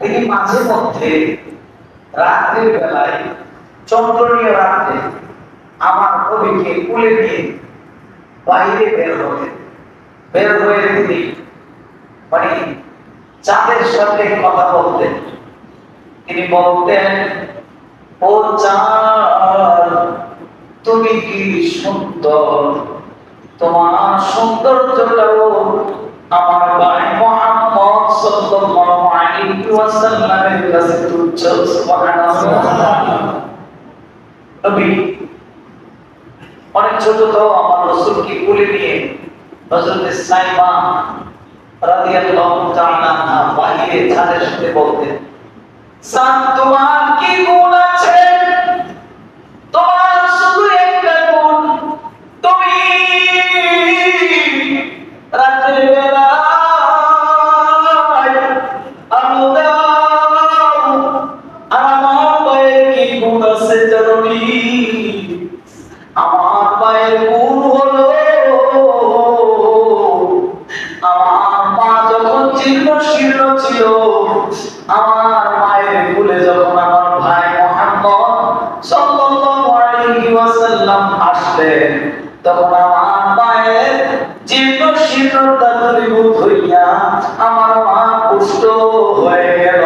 তিনি মাঝে মধ্যে রাত্রের বেলায় চন্দ্রনীয় রাত্রে আমার নবীকে কুলে নিয়ে বাইরে বের হয়ে তিনি মানে চাঁদের সাথে কথা বলতেন। তিনি বলতেন, ও চাঁদ তুমি কি সুন্দর, তোমার সৌন্দর্যটাও আমার ভাই মুহাম্মদ সাল্লাল্লাহু আলাইহি ওয়াসাল্লামের কাছে তুচ্ছ। সুবহানাল্লাহ। নবী অনেক ছোট তো আমার রাসূলকে কোলে নিয়ে হযরত সাইমা রাদিয়াল্লাহু তাআলা বাইরে ছাদের সাথে বলতেন, সান তোমার কি গুণ আছে? তোমার শুধু একটা গুণ, তুমি রাতের বেলায় আলো দাও। আর আমার পায়ের কি গুণ আছে জানি? আমার পায়ের গুণ হলো আমার মা যখন জীর্ণ শীর্ণ ছিল, আমার মায়ের কোলে যখন আমার ভাই মুহাম্মদ সাল্লাল্লাহু আলাইহি ওয়াসাল্লাম আসলেন, তখন আমার মায়ের জীর্ণ শীর্ণতা দূরীভূত হইয়া আমার মা পুষ্ট হয়ে গেল।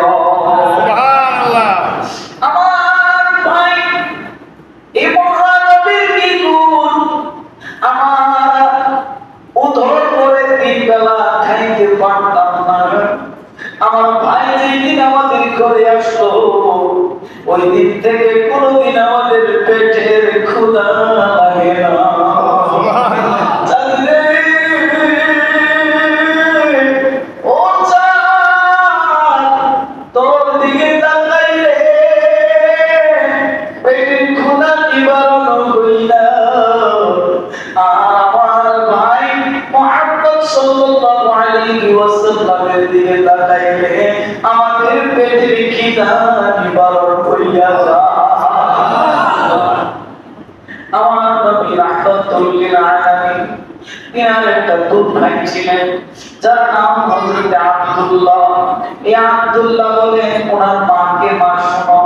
সুবহানাল্লাহ। আমার ভাই এই মহানবীর কি গুণ, আমার উদর করে তিন বেলা খাইতে পারতাম না। আমার ভাই যেদিন আমাদের ঘরে আসলো, ওই দিন থেকে কোনদিন আমাদের পেটের ক্ষুধা লাগে না। ও চাঁদ, তোর দিকে তাকাইলে পেটের ক্ষুধা নিবারণ হইলা। আমার ভাই মুহাম্মদ সাল্লাল্লাহু আলাইহি ওয়াসাল্লামের দিকে তাকাইলে আমাদের পেটের খিদা নিবারণ হইয়া যায়। আমার নবী রাহমাতুল লিল আলামিন এর একটা দুধ ভাই ছিলেন, যার নাম হযরত আব্দুল্লাহ। এই আব্দুল্লাহ বলেন ওনার মাকে, মা শোনো,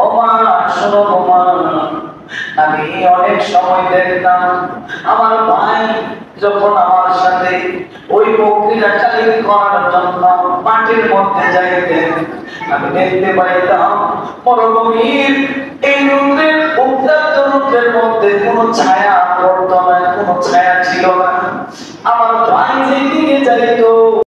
ও মা শোনো, মা আমি অনেক সময় দেখতাম আমার ভাই যখন আমার সাথে ওই বকরিটা চালিয়ে করার জন্য মাটির মধ্যে যাইতেন, আমি দেখতে পাইতাম মরুভূমির এই রৌদ্রের উত্তপ্ত রৌদ্রের মধ্যে কোনো ছায়া পড়তো না, কোনো ছায়া ছিল না। আমার ভাই যেদিকে যাইতো